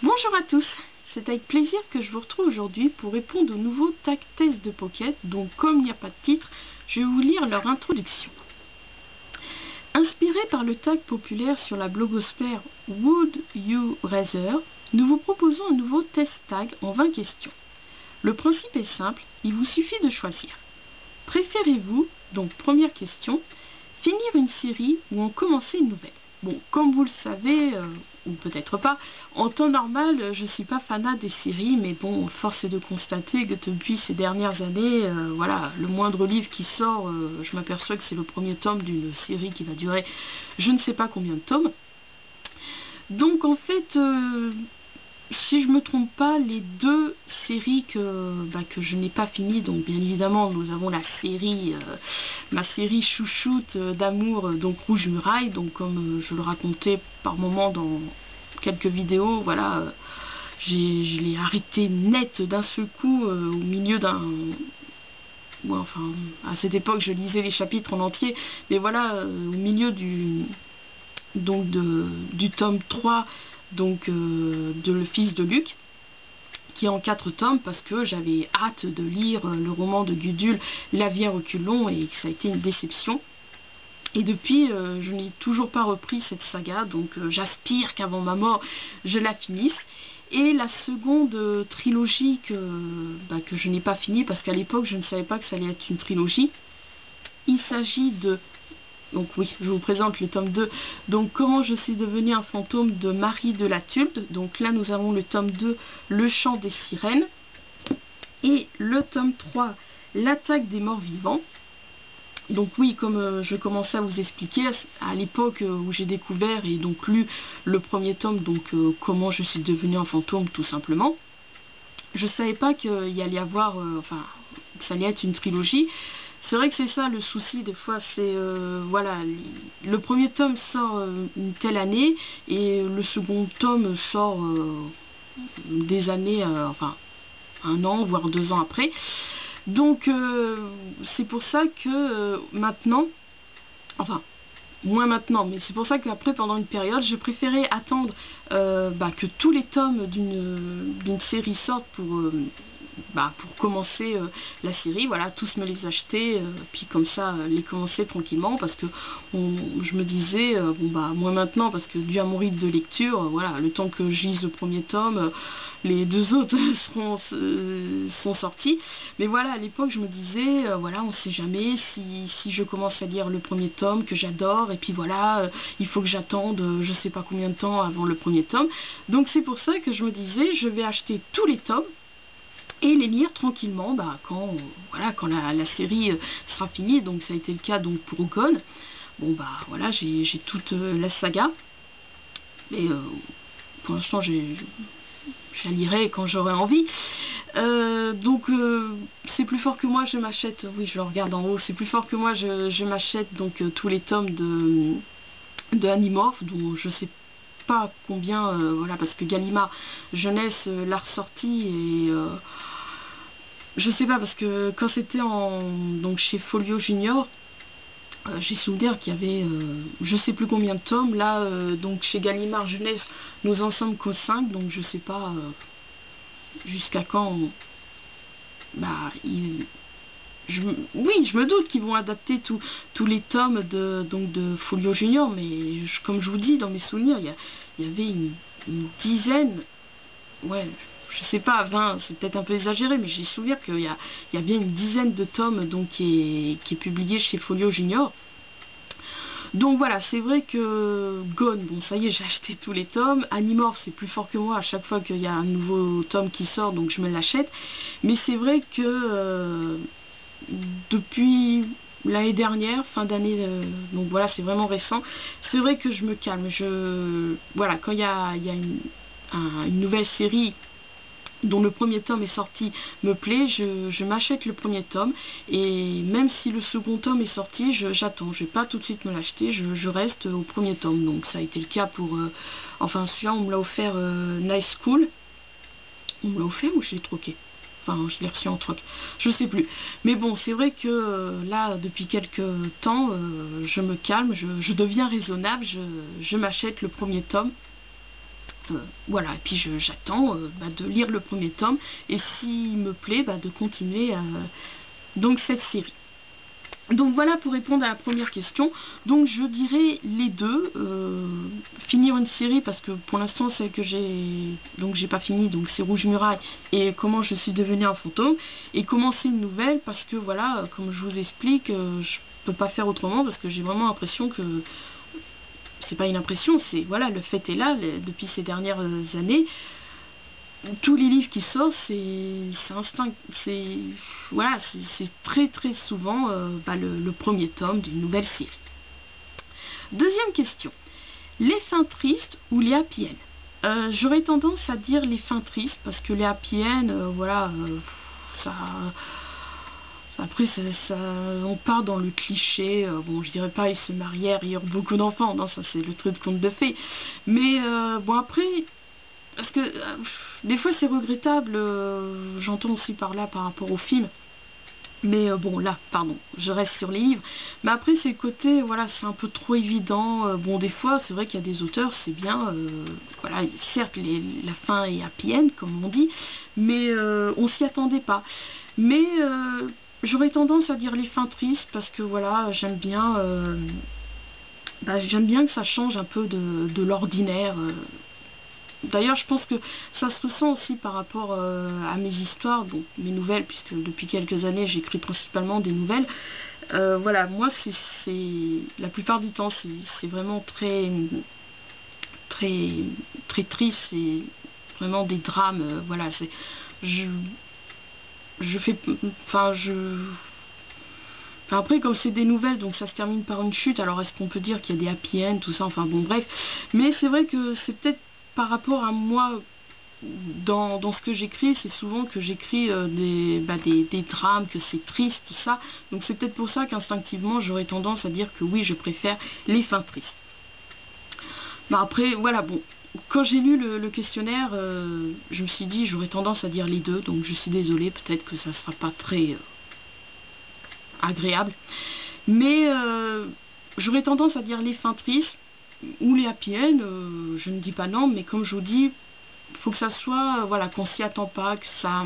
Bonjour à tous, c'est avec plaisir que je vous retrouve aujourd'hui pour répondre aux nouveaux tag tests de Pocket. Donc comme il n'y a pas de titre, je vais vous lire leur introduction. Inspiré par le tag populaire sur la blogosphère Would You Rather, nous vous proposons un nouveau test tag en 20 questions. Le principe est simple, il vous suffit de choisir. Préférez-vous, donc première question, finir une série ou en commencer une nouvelle? Bon, comme vous le savez, ou peut-être pas, en temps normal, je ne suis pas fanat des séries, mais bon, force est de constater que depuis ces dernières années, voilà, le moindre livre qui sort, je m'aperçois que c'est le premier tome d'une série qui va durer je ne sais pas combien de tomes. Donc en fait, si je me trompe pas, les deux séries que je n'ai pas finies, donc bien évidemment nous avons la série, ma série chouchoute d'amour, donc Rouge Muraille, donc comme je le racontais par moment dans quelques vidéos, voilà, je l'ai arrêté net d'un seul coup au milieu d'un... Ouais, enfin, à cette époque je lisais les chapitres en entier, mais voilà, au milieu du tome 3, donc de Le Fils de Luc, qui est en 4 tomes, parce que j'avais hâte de lire le roman de Gudule, La vie à reculons, et que ça a été une déception. Et depuis, je n'ai toujours pas repris cette saga, donc j'aspire qu'avant ma mort, je la finisse. Et la seconde trilogie que je n'ai pas finie, parce qu'à l'époque, je ne savais pas que ça allait être une trilogie. Il s'agit de... Donc oui, je vous présente le tome 2. Donc comment je suis devenue un fantôme de Marie de la Tulde. Donc là nous avons le tome 2, Le chant des sirènes. Et le tome 3, L'attaque des morts vivants. Donc oui, comme je commençais à vous expliquer, à l'époque où j'ai découvert et donc lu le premier tome, donc comment je suis devenue un fantôme tout simplement, je savais pas qu'il y allait y avoir, enfin, que ça allait être une trilogie. C'est vrai que c'est ça le souci des fois, c'est voilà, le premier tome sort une telle année et le second tome sort des années, enfin un an voire 2 ans après. Donc c'est pour ça que maintenant, enfin moins maintenant, mais c'est pour ça qu'après pendant une période je préférais attendre que tous les tomes d'une série sortent pour commencer la série, voilà, tous me les acheter, puis comme ça les commencer tranquillement, parce que je me disais, moi maintenant, parce que dû à mon rythme de lecture, voilà, le temps que je lise le premier tome, les 2 autres sont sortis, mais voilà, à l'époque je me disais, voilà, on sait jamais si je commence à lire le premier tome que j'adore, et puis voilà, il faut que j'attende je sais pas combien de temps avant le premier tome, donc c'est pour ça que je me disais, je vais acheter tous les tomes et les lire tranquillement quand la série sera finie. Donc ça a été le cas donc pour Gone. Bon voilà, j'ai toute la saga, mais pour l'instant je la lirai quand j'aurai envie. Donc c'est plus fort que moi, je m'achète, oui je le regarde en haut, c'est plus fort que moi, je m'achète donc tous les tomes de Animorph, dont je sais pas combien, voilà, parce que Gallimard Jeunesse l'a ressorti, et je sais pas, parce que quand c'était donc chez Folio Junior, j'ai souvenir qu'il y avait je sais plus combien de tomes. Là donc chez Gallimard Jeunesse nous en sommes qu'au 5, donc je sais pas jusqu'à quand oui, je me doute qu'ils vont adapter tous les tomes de Folio Junior, mais comme je vous dis, dans mes souvenirs il y avait une dizaine, ouais, je sais pas, 20, c'est peut-être un peu exagéré, mais j'ai souvenir qu'il y a bien une dizaine de tomes donc qui est publié chez Folio Junior. Donc voilà, c'est vrai que Gone, bon ça y est, j'ai acheté tous les tomes. Animorph, c'est plus fort que moi, à chaque fois qu'il y a un nouveau tome qui sort, donc je me l'achète. Mais c'est vrai que depuis l'année dernière, fin d'année, donc voilà, c'est vraiment récent, c'est vrai que je me calme. Voilà, quand il y a une nouvelle série dont le premier tome est sorti me plaît, je m'achète le premier tome, et même si le second tome est sorti, j'attends, je vais pas tout de suite me l'acheter, je reste au premier tome. Donc ça a été le cas pour enfin celui-là on me l'a offert Nice School, on me l'a offert ou je l'ai troqué, enfin je l'ai reçu en troc, je sais plus, mais bon c'est vrai que là depuis quelques temps je me calme, je deviens raisonnable, je m'achète le premier tome. voilà, et puis j'attends de lire le premier tome, et s'il me plaît, de continuer donc cette série. Donc voilà pour répondre à la première question. Donc je dirais les deux, finir une série, parce que pour l'instant celle que j'ai pas fini, donc c'est Rouge Muraille et Comment je suis devenu un fantôme, et commencer une nouvelle parce que voilà, comme je vous explique, je peux pas faire autrement, parce que j'ai vraiment l'impression que c'est pas une impression, c'est voilà, le fait est là, depuis ces dernières années. Tous les livres qui sortent, c'est voilà, c'est très très souvent le premier tome d'une nouvelle série. Deuxième question, les fins tristes ou les happy end? J'aurais tendance à dire les fins tristes, parce que les happy end, voilà, après on part dans le cliché, bon je dirais pas ils se marièrent, ils eurent beaucoup d'enfants, non, ça c'est le truc de conte de fées, mais bon après, parce que des fois c'est regrettable, j'entends aussi par là par rapport au film, mais bon là, pardon, je reste sur les livres, mais après c'est le côté, voilà, c'est un peu trop évident, bon des fois c'est vrai qu'il y a des auteurs, c'est bien, voilà, certes la fin est happy end comme on dit, mais on s'y attendait pas, mais j'aurais tendance à dire les fins tristes, parce que voilà, j'aime bien que ça change un peu de l'ordinaire. D'ailleurs, je pense que ça se ressent aussi par rapport à mes histoires, bon, mes nouvelles, puisque depuis quelques années j'écris principalement des nouvelles. Voilà, moi c'est la plupart du temps c'est vraiment très très triste, c'est vraiment des drames. Voilà, après, comme c'est des nouvelles, donc ça se termine par une chute, alors est-ce qu'on peut dire qu'il y a des happy end, tout ça, enfin bon bref. Mais c'est vrai que c'est peut-être par rapport à moi, dans ce que j'écris, c'est souvent que j'écris des drames, que c'est triste, tout ça. Donc c'est peut-être pour ça qu'instinctivement j'aurais tendance à dire que oui, je préfère les fins tristes. Après, voilà, bon. Quand j'ai lu le questionnaire, je me suis dit j'aurais tendance à dire les deux, donc je suis désolée, peut-être que ça sera pas très agréable, mais j'aurais tendance à dire les fins tristes ou les happy end, je ne dis pas non, mais comme je vous dis, faut que ça soit, voilà, qu'on s'y attend pas, que ça,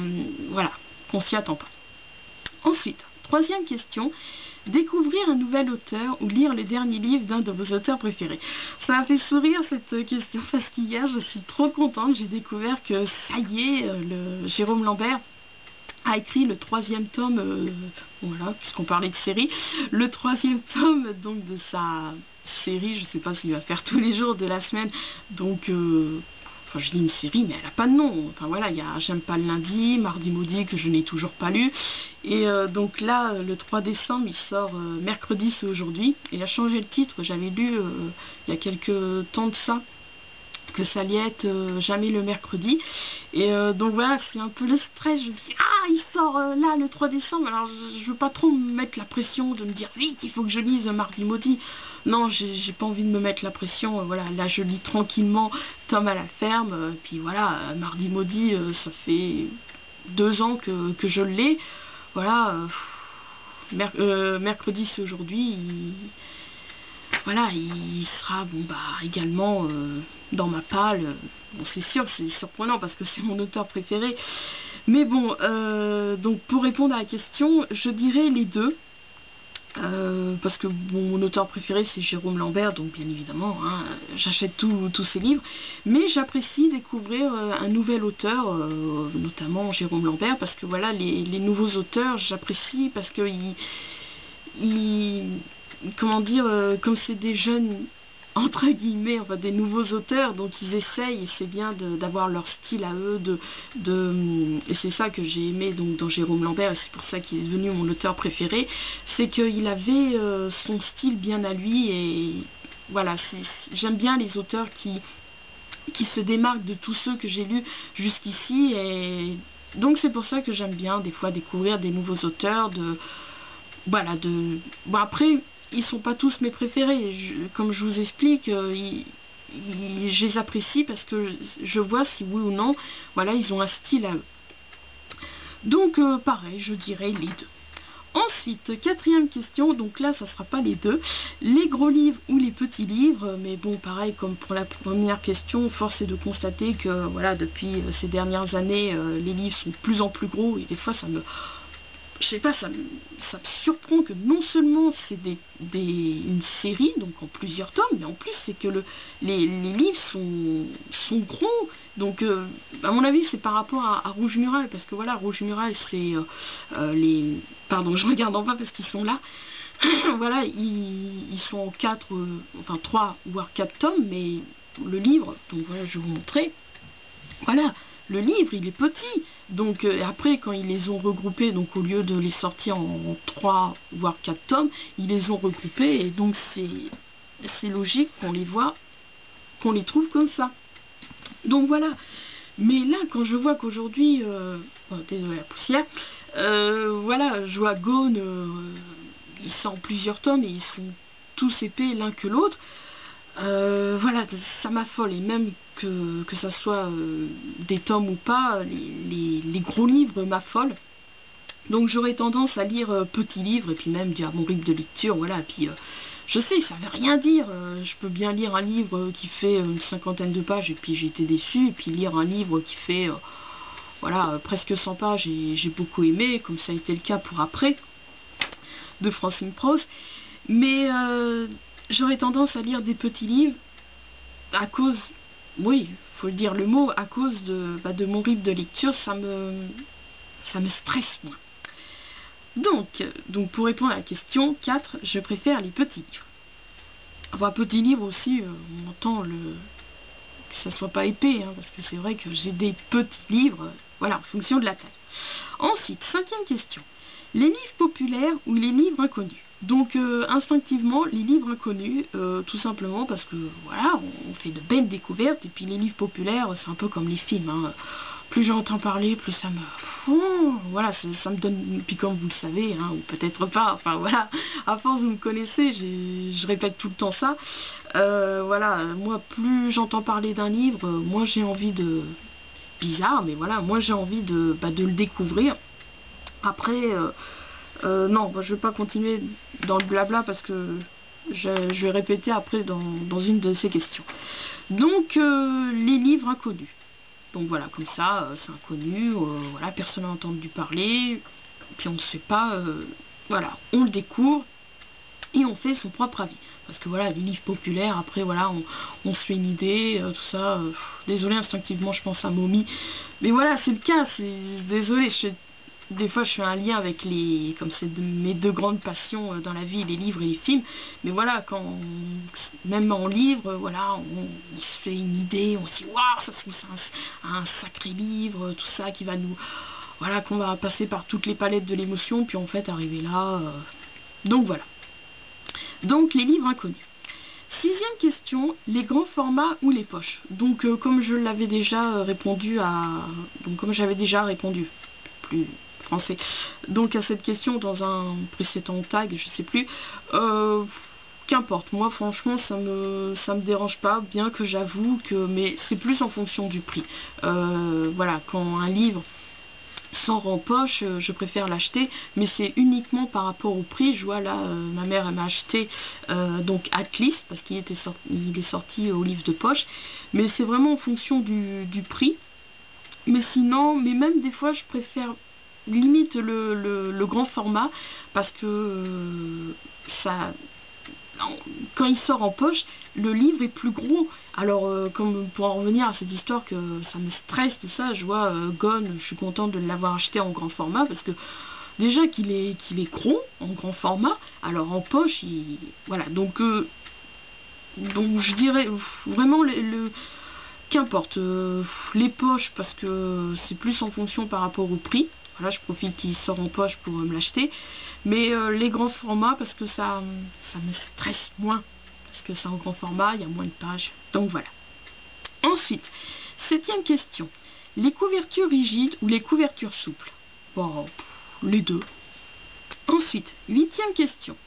voilà, qu'on s'y attend pas. Ensuite, troisième question, découvrir un nouvel auteur ou lire le dernier livre d'un de vos auteurs préférés. Ça m'a fait sourire cette question, parce qu'hier je suis trop contente, j'ai découvert que ça y est, Jérôme Lambert a écrit le troisième tome, voilà, puisqu'on parlait de série, le troisième tome donc de sa série, je sais pas s'il va faire tous les jours de la semaine, donc enfin je dis une série mais elle a pas de nom, enfin voilà, il y a J'aime pas le lundi, Mardi maudit que je n'ai toujours pas lu, et donc là le 3 décembre il sort Mercredi c'est aujourd'hui, il a changé le titre, j'avais lu il y a quelques temps de ça, que ça allait être Jamais le mercredi, et donc voilà, c'est un peu le stress, je me dis ah il sort là le 3 décembre, alors je veux pas trop me mettre la pression de me dire vite il faut que je lise Mardi maudit, non j'ai pas envie de me mettre la pression, voilà, là je lis tranquillement Tom à la ferme, puis voilà, Mardi maudit ça fait 2 ans que je l'ai, voilà, Mercredi c'est aujourd'hui, voilà, il sera bon également dans ma palle. Bon, c'est sûr, c'est surprenant parce que c'est mon auteur préféré. Mais bon, donc pour répondre à la question, je dirais les deux. Parce que mon auteur préféré c'est Jérôme Lambert, donc bien évidemment, hein, j'achète tous ses livres. Mais j'apprécie découvrir un nouvel auteur, notamment Jérôme Lambert, parce que voilà, les nouveaux auteurs, j'apprécie parce que comment dire, comme c'est des jeunes entre guillemets, enfin des nouveaux auteurs, donc ils essayent, et c'est bien d'avoir leur style à eux, et c'est ça que j'ai aimé donc dans Jérôme Lambert, et c'est pour ça qu'il est devenu mon auteur préféré, c'est qu'il avait son style bien à lui, et voilà, j'aime bien les auteurs qui se démarquent de tous ceux que j'ai lus jusqu'ici, et donc c'est pour ça que j'aime bien des fois découvrir des nouveaux auteurs, voilà, bon après ils sont pas tous mes préférés, comme je vous explique, je les apprécie parce que je vois si oui ou non, voilà, ils ont un style à eux. Donc pareil, je dirais les deux. Ensuite, quatrième question, donc là ça sera pas les deux, les gros livres ou les petits livres, mais bon pareil comme pour la première question, force est de constater que voilà depuis ces dernières années les livres sont de plus en plus gros et des fois ça me, je sais pas, ça me surprend que non seulement c'est une série, donc en plusieurs tomes, mais en plus c'est que les livres sont gros. Donc à mon avis c'est par rapport à Rouge Muraille, parce que voilà, Rouge Muraille c'est les... Pardon, je regarde en bas parce qu'ils sont là. Voilà, ils sont en 4, enfin 3 voire 4 tomes, mais le livre, donc voilà, je vais vous montrer. Voilà, le livre il est petit, donc après quand ils les ont regroupés, donc au lieu de les sortir en 3 voire 4 tomes, ils les ont regroupés et donc c'est logique qu'on les voit, qu'on les trouve comme ça. Donc voilà, mais là quand je vois qu'aujourd'hui, désolé la poussière, voilà, je vois Gone, ils sont en plusieurs tomes et ils sont tous épais l'un que l'autre. Voilà, ça m'affole, et même que ça soit des tomes ou pas, les gros livres m'affolent. Donc j'aurais tendance à lire petits livres et puis même à mon rythme de lecture, voilà. Et puis je sais, ça veut rien dire. Je peux bien lire un livre qui fait une 50aine de pages et puis j'ai été déçue, et puis lire un livre qui fait voilà presque 100 pages et j'ai beaucoup aimé, comme ça a été le cas pour Après de Francine Prost. Mais j'aurais tendance à lire des petits livres à cause, oui, faut le dire le mot, à cause de mon rythme de lecture, ça me stresse moins. Donc pour répondre à la question 4, je préfère les petits livres. Enfin, petits livres aussi, on entend que ça soit pas épais, hein, parce que c'est vrai que j'ai des petits livres, voilà, en fonction de la taille. Ensuite, cinquième question. Les livres populaires ou les livres inconnus? Donc instinctivement, les livres inconnus, tout simplement parce que voilà, on fait de belles découvertes, et puis les livres populaires, c'est un peu comme les films, hein. Plus j'entends parler, plus ça me... voilà, ça me donne... Puis comme vous le savez, hein, ou peut-être pas, enfin voilà, à force vous me connaissez, je répète tout le temps ça. Voilà, moi plus j'entends parler d'un livre, moins j'ai envie de... C'est bizarre, mais voilà, moi j'ai envie de le découvrir. Après, non, je vais pas continuer dans le blabla parce que je vais répéter après dans une de ces questions. Donc, les livres inconnus. Donc voilà, comme ça, c'est inconnu, voilà, personne n'a entendu parler, puis on ne sait pas, voilà, on le découvre et on fait son propre avis. Parce que voilà, les livres populaires, après voilà, on se fait une idée, tout ça. Désolé, instinctivement je pense à Mommy, mais voilà, c'est le cas, désolé, des fois je fais un lien avec comme c'est mes deux grandes passions dans la vie, les livres et les films, mais voilà, même en livre, voilà, on se fait une idée, on se dit waouh, ça se trouve c'est un sacré livre, tout ça qui va nous, voilà, qu'on va passer par toutes les palettes de l'émotion, puis en fait arriver là, donc voilà. Donc les livres inconnus. Sixième question, les grands formats ou les poches? Donc comme je l'avais déjà répondu comme j'avais déjà répondu, plus français, donc à cette question dans un précédent tag, je sais plus, qu'importe, moi franchement ça me dérange pas, bien que j'avoue que, mais c'est plus en fonction du prix. Voilà, quand un livre sort en poche, je préfère l'acheter, mais c'est uniquement par rapport au prix. Je vois là, ma mère elle m'a acheté donc Atlas, parce qu'il est sorti au livre de poche, mais c'est vraiment en fonction du prix. Mais sinon, mais même des fois je préfère limite le grand format, parce que ça, quand il sort en poche, le livre est plus gros. Alors comme pour en revenir à cette histoire que ça me stresse tout ça, je vois Gone, je suis contente de l'avoir acheté en grand format, parce que déjà qu'il est gros en grand format, alors en poche voilà, donc je dirais vraiment qu'importe, les poches, parce que c'est plus en fonction par rapport au prix. Voilà, je profite qu'il sort en poche pour me l'acheter. Mais les grands formats, parce que ça me stresse moins. Parce que c'est en grand format, il y a moins de pages. Donc voilà. Ensuite, septième question. Les couvertures rigides ou les couvertures souples? Bon, les deux. Ensuite, huitième question.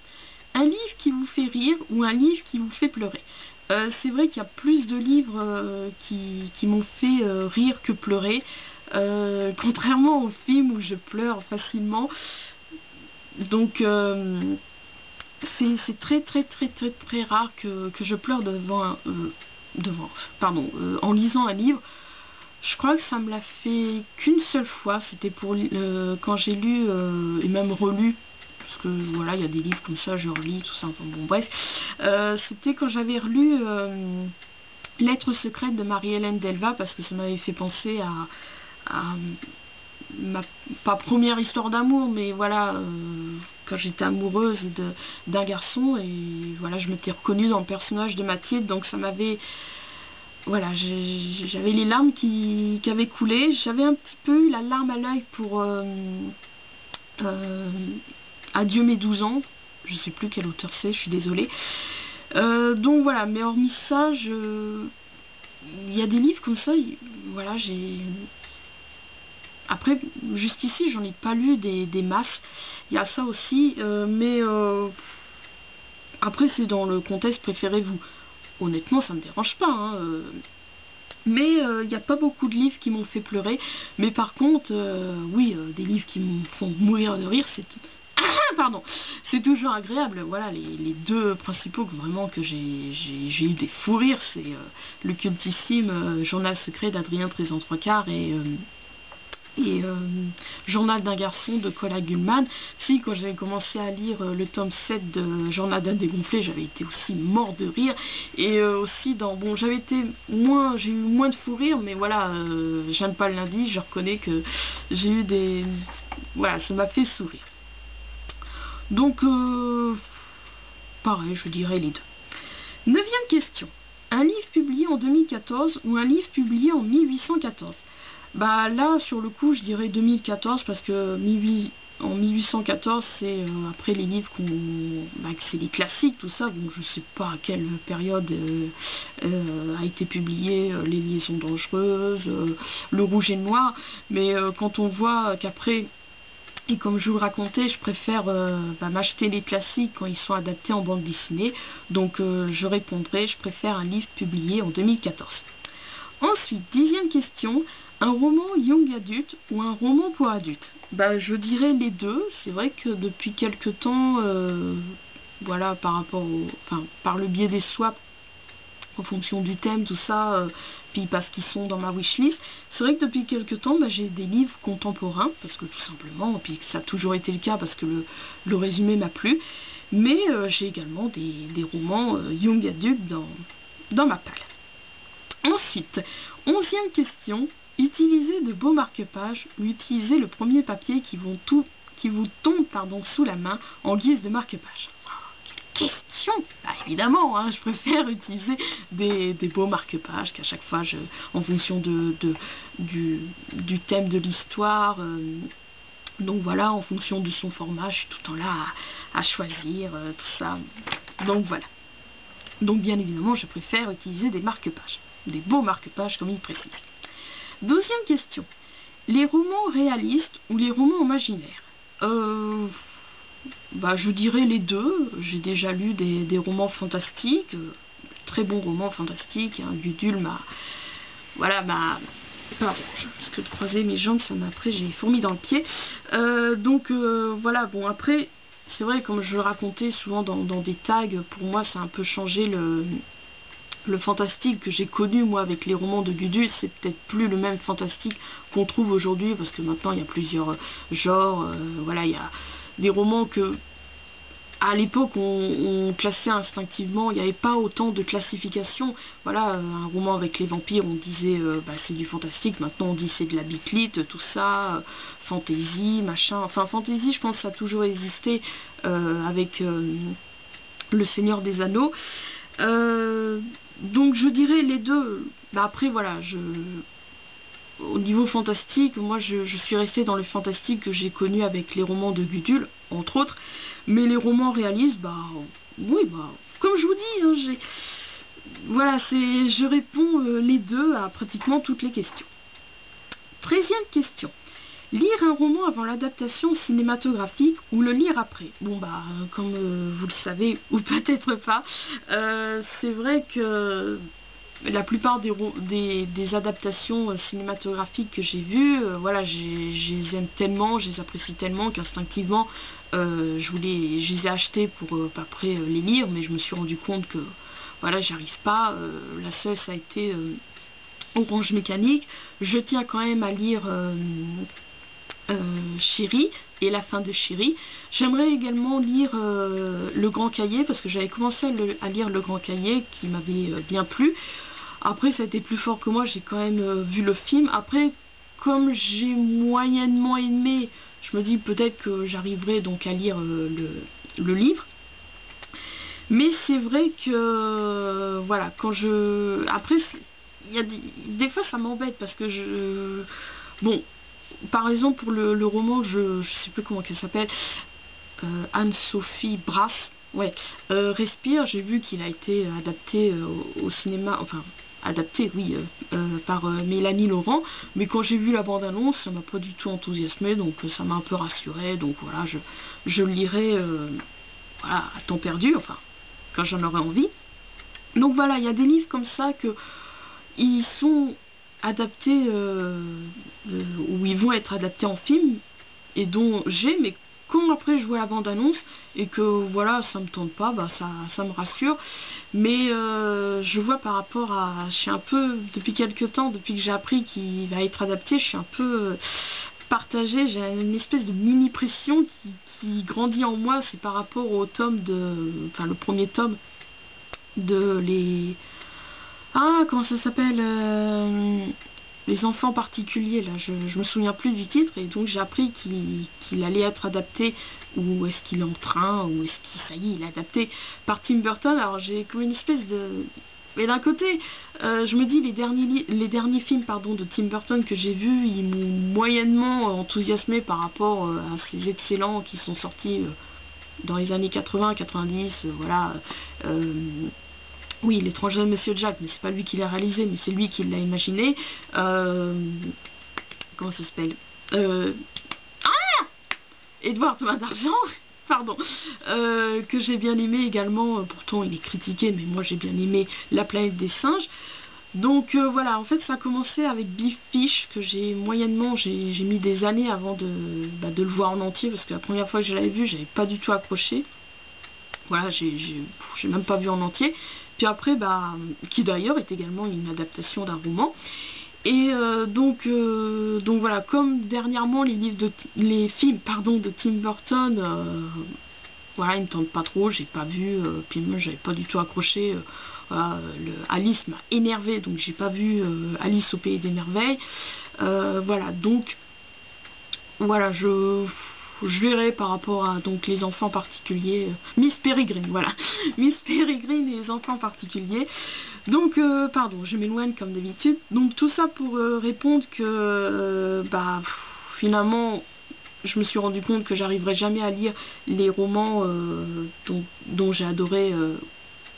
Un livre qui vous fait rire ou un livre qui vous fait pleurer? C'est vrai qu'il y a plus de livres qui m'ont fait rire que pleurer. Contrairement aux films où je pleure facilement, Donc c'est très rare que je pleure en lisant un livre. Je crois que ça me l'a fait qu'une seule fois, c'était pour quand j'ai lu et même relu, parce que voilà, il y a des livres comme ça, je relis, tout ça, enfin, bon bref, c'était quand j'avais relu Lettres secrètes de Marie-Hélène Delva, parce que ça m'avait fait penser à ma pas première histoire d'amour, mais voilà, quand j'étais amoureuse d'un garçon, et voilà, je m'étais reconnue dans le personnage de Mathilde, donc ça m'avait, voilà, j'avais les larmes qui avaient coulé, j'avais un petit peu eu la larme à l'œil pour Adieu mes 12 ans, je sais plus quel auteur c'est, je suis désolée. Donc voilà, mais hormis ça, il y a des livres comme ça, voilà, après, juste ici, j'en ai pas lu des masses, il y a ça aussi, mais après c'est dans le contexte préférez-vous. Honnêtement, ça me dérange pas, hein, mais il n'y a pas beaucoup de livres qui m'ont fait pleurer. Mais par contre, oui, des livres qui me font mourir de rire, pardon, c'est toujours agréable. Voilà, les deux principaux que j'ai eu des fous rires, c'est le cultissime Journal secret d'Adrien Trezan trois quarts et Journal d'un garçon de Cola Gulman. Si, quand j'avais commencé à lire le tome 7 de Journal d'un dégonflé, j'avais été aussi mort de rire. Et aussi bon, j'ai eu moins de fou rire, mais voilà, j'aime pas le lundi, je reconnais que j'ai eu voilà, ça m'a fait sourire. Donc, pareil, je dirais les deux. 9e question. Un livre publié en 2014 ou un livre publié en 1814? Bah là, sur le coup, je dirais 2014, parce que en 1814, c'est après les livres c'est les classiques, tout ça. Bon, je sais pas à quelle période a été publié Les Liaisons dangereuses, Le Rouge et le Noir, mais quand on voit qu'après, et comme je vous le racontais, je préfère m'acheter les classiques quand ils sont adaptés en bande dessinée, donc je répondrai, je préfère un livre publié en 2014. Ensuite, 10e question, un roman young adulte ou un roman pour adultes? Bah, je dirais les deux. C'est vrai que depuis quelque temps, voilà, par le biais des swaps, en fonction du thème, tout ça, puis parce qu'ils sont dans ma wishlist, c'est vrai que depuis quelque temps, j'ai des livres contemporains, parce que tout simplement, puis que ça a toujours été le cas, parce que le résumé m'a plu, mais j'ai également des romans young adultes dans ma palle. Ensuite, 11e question, utiliser de beaux marque-pages ou utiliser le premier papier qui vous tombe sous la main en guise de marque-page? Quelle question! Bah, évidemment, hein, je préfère utiliser des beaux marque-pages qu'à chaque fois, en fonction du thème de l'histoire, donc voilà, en fonction de son format, je suis tout le temps là à choisir, tout ça. Donc voilà. Donc bien évidemment, je préfère utiliser des marque-pages. Des beaux marque-pages comme il précise. 12e question. Les romans réalistes ou les romans imaginaires? Je dirais les deux. J'ai déjà lu des romans fantastiques, très bons romans fantastiques. Hein. Gudule pardon, je risque de croiser mes jambes, après j'ai fourmi dans le pied. Voilà, bon après, c'est vrai, comme je le racontais souvent dans des tags, pour moi ça a un peu changé le fantastique que j'ai connu moi avec les romans de Gudule. C'est peut-être plus le même fantastique qu'on trouve aujourd'hui, parce que maintenant il y a plusieurs genres, voilà, il y a des romans que à l'époque on classait instinctivement, il n'y avait pas autant de classification. Voilà, un roman avec les vampires, on disait c'est du fantastique, maintenant on dit c'est de la biclite, tout ça, fantasy, machin, enfin fantasy je pense que ça a toujours existé avec Le Seigneur des Anneaux. Donc je dirais les deux. Après voilà, au niveau fantastique, moi je suis restée dans le fantastique que j'ai connu avec les romans de Gudule, entre autres. Mais les romans réalistes, oui, comme je vous dis, hein, voilà, je réponds les deux à pratiquement toutes les questions. 13e question. Lire un roman avant l'adaptation cinématographique ou le lire après? Bon comme vous le savez, ou peut-être pas, c'est vrai que la plupart des adaptations cinématographiques que j'ai vues, voilà, je les aime tellement, je les apprécie tellement qu'instinctivement je les ai achetés pour après les lire, mais je me suis rendu compte que voilà, j'arrive pas. La seule, ça a été Orange Mécanique. Je tiens quand même à lire Chérie et la fin de Chérie. J'aimerais également lire Le Grand Cahier, parce que j'avais commencé à lire Le Grand Cahier qui m'avait bien plu. Après, ça a été plus fort que moi, j'ai quand même vu le film. Après, comme j'ai moyennement aimé, je me dis peut-être que j'arriverai donc à lire le livre. Mais c'est vrai que voilà, quand je... Après, il y a des fois ça m'embête parce que je... Bon, par exemple pour le roman, je sais plus comment elle s'appelle, Anne-Sophie Brass, ouais, Respire, j'ai vu qu'il a été adapté au cinéma, enfin adapté, oui, par Mélanie Laurent, mais quand j'ai vu la bande-annonce, ça m'a pas du tout enthousiasmé, donc ça m'a un peu rassuré, donc voilà, je le lirai voilà, à temps perdu, enfin, quand j'en aurai envie. Donc voilà, il y a des livres comme ça que ils sont adaptés, ou ils vont être adaptés en film, et dont mais quand après je vois la bande-annonce et que voilà, ça me tente pas, bah ça me rassure. Mais je vois par rapport à... Je suis un peu, depuis quelques temps, depuis que j'ai appris qu'il va être adapté, je suis un peu partagée. J'ai une espèce de mini-pression qui grandit en moi. C'est par rapport au tome enfin le premier tome de les... Ah, comment ça s'appelle les enfants particuliers, là, je me souviens plus du titre, et donc j'ai appris qu'il allait être adapté, ou est-ce qu'il est en train, ou est-ce qu'il, ça y est, il est adapté par Tim Burton. Alors j'ai comme une espèce de... Mais d'un côté, je me dis, les derniers films pardon, de Tim Burton que j'ai vus, ils m'ont moyennement enthousiasmé par rapport à ces excellents qui sont sortis dans les années 80, 90, voilà... Oui, L'étrange de Monsieur Jack, mais c'est pas lui qui l'a réalisé, mais c'est lui qui l'a imaginé. Comment ça s'appelle Edward Main d'Argent, pardon, que j'ai bien aimé également. Pourtant, il est critiqué, mais moi j'ai bien aimé La Planète des Singes. Donc voilà, en fait, ça a commencé avec Big Fish, que j'ai moyennement, j'ai mis des années avant de le voir en entier, parce que la première fois que je l'avais vu, j'avais pas du tout accroché. Voilà, j'ai même pas vu en entier. Puis après, qui d'ailleurs est également une adaptation d'un roman. Et donc voilà, comme dernièrement les films de Tim Burton, voilà, ils me tentent pas trop, j'ai pas vu, puis moi j'avais pas du tout accroché. Voilà, Alice m'a énervé, donc j'ai pas vu Alice au Pays des Merveilles. Voilà, donc voilà, je verrai par rapport à donc les enfants particuliers, Miss Peregrine, voilà, Miss Peregrine et les enfants particuliers. Donc pardon, je m'éloigne comme d'habitude. Donc tout ça pour répondre que finalement je me suis rendu compte que j'arriverai jamais à lire les romans dont j'ai adoré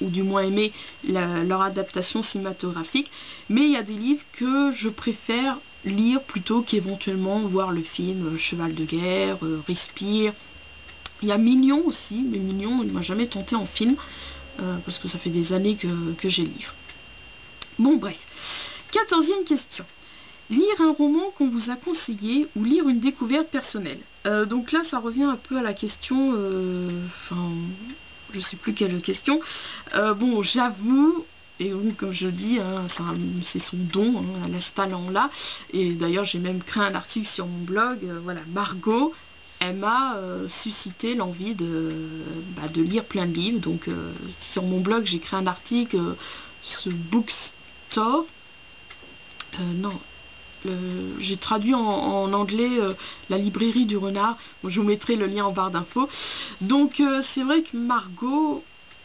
ou du moins aimé leur adaptation cinématographique, mais il y a des livres que je préfère lire plutôt qu'éventuellement voir le film Cheval de guerre, Respire. Il y a Mignon aussi, mais Mignon il m'a jamais tenté en film, parce que ça fait des années que j'ai le livre. Bon bref, 14e question. Lire un roman qu'on vous a conseillé ou lire une découverte personnelle. Donc là ça revient un peu à la question, je sais plus quelle question. Bon, j'avoue, et donc, comme je dis, hein, c'est son don, hein, elle a ce talent-là. Et d'ailleurs, j'ai même créé un article sur mon blog. Voilà, Margot, elle m'a suscité l'envie de lire plein de livres. Donc, sur mon blog, j'ai créé un article, ce bookstore. Non. J'ai traduit en anglais la librairie du renard. Bon, je vous mettrai le lien en barre d'infos. Donc c'est vrai que Margot,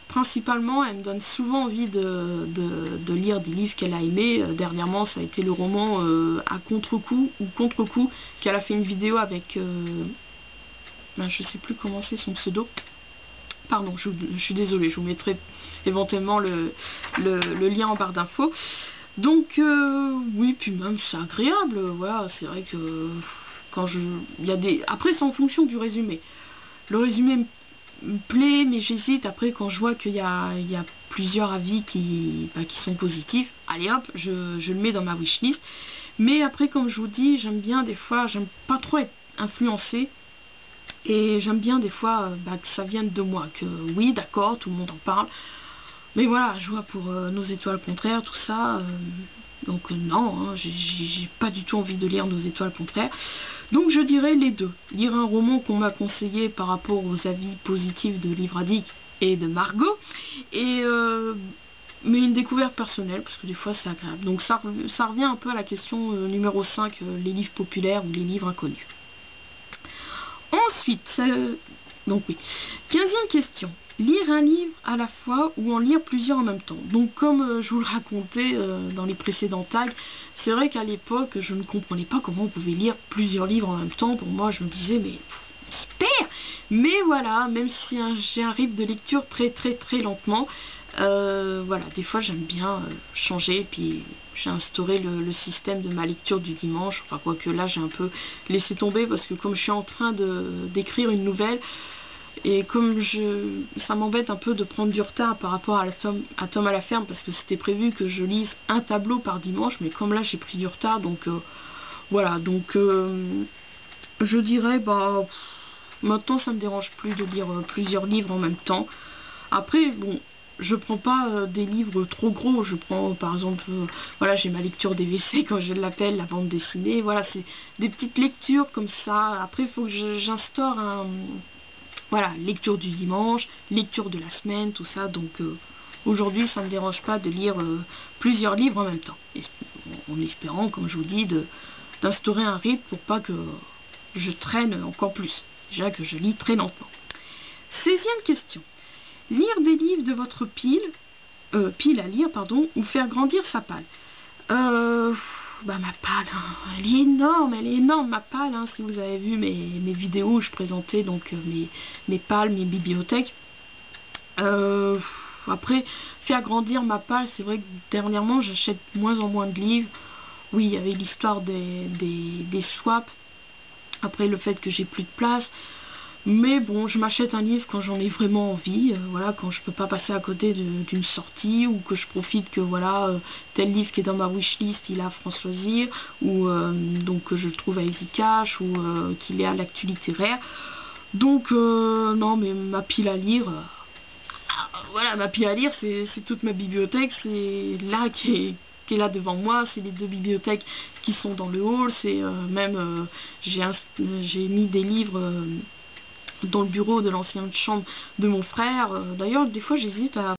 principalement, elle me donne souvent envie de lire des livres qu'elle a aimés. Dernièrement, ça a été le roman à contre-coup ou contre-coup, qu'elle a fait une vidéo avec je sais plus comment c'est son pseudo. Pardon, je suis désolée, je vous mettrai éventuellement le lien en barre d'infos. Donc oui, puis même c'est agréable, voilà, c'est vrai que quand il y a des... Après c'est en fonction du résumé. Le résumé me plaît, mais j'hésite. Après, quand je vois qu'il y a plusieurs avis qui sont positifs, allez hop, je le mets dans ma wishlist. Mais après, comme je vous dis, j'aime bien des fois, j'aime pas trop être influencée. Et j'aime bien des fois que ça vienne de moi, que oui, d'accord, tout le monde en parle. Mais voilà, je vois pour Nos étoiles contraires, tout ça. Donc non, hein, j'ai pas du tout envie de lire Nos étoiles contraires. Donc je dirais les deux. Lire un roman qu'on m'a conseillé par rapport aux avis positifs de Livre Addict et de Margot. Et mais une découverte personnelle, parce que des fois c'est agréable. Donc ça revient un peu à la question numéro 5, les livres populaires ou les livres inconnus. Ensuite, donc oui, 15e question. Lire un livre à la fois ou en lire plusieurs en même temps. Donc comme je vous le racontais dans les précédents tags, c'est vrai qu'à l'époque je ne comprenais pas comment on pouvait lire plusieurs livres en même temps. Pour moi je me disais mais super. Mais voilà, même si j'ai un rythme de lecture très lentement, voilà, des fois j'aime bien changer, puis j'ai instauré le système de ma lecture du dimanche, enfin quoique là j'ai un peu laissé tomber parce que comme je suis en train d'écrire une nouvelle, et comme ça m'embête un peu de prendre du retard par rapport à Tom à la ferme, parce que c'était prévu que je lise un tableau par dimanche, mais comme là j'ai pris du retard, donc voilà, donc je dirais maintenant ça me dérange plus de lire plusieurs livres en même temps. Après bon, je prends pas des livres trop gros, je prends par exemple voilà, j'ai ma lecture DVC quand je l'appelle, la bande dessinée, voilà, c'est des petites lectures comme ça. Après il faut que j'instaure voilà, lecture du dimanche, lecture de la semaine, tout ça. Donc aujourd'hui, ça ne me dérange pas de lire plusieurs livres en même temps. En espérant, comme je vous dis, d'instaurer un rythme pour pas que je traîne encore plus. Déjà que je lis très lentement. 16e question. Lire des livres de votre pile à lire, pardon, ou faire grandir sa palle. Ma palle, hein, elle est énorme ma palle, hein, si vous avez vu mes vidéos où je présentais donc mes palles, mes bibliothèques. Après, faire grandir ma palle, c'est vrai que dernièrement j'achète moins en moins de livres. Oui, il y avait l'histoire des swaps, après le fait que j'ai plus de place. Mais bon, je m'achète un livre quand j'en ai vraiment envie, voilà, quand je peux pas passer à côté d'une sortie, ou que je profite que voilà, tel livre qui est dans ma wishlist, il est à France Loisirs, ou donc que je le trouve à Easy Cash, ou qu'il est à l'actu littéraire. Donc non, mais ma pile à lire, voilà, ma pile à lire, c'est toute ma bibliothèque, c'est là qui est là devant moi, c'est les deux bibliothèques qui sont dans le hall, c'est même j'ai mis des livres dans le bureau de l'ancienne chambre de mon frère. D'ailleurs, des fois, j'hésite à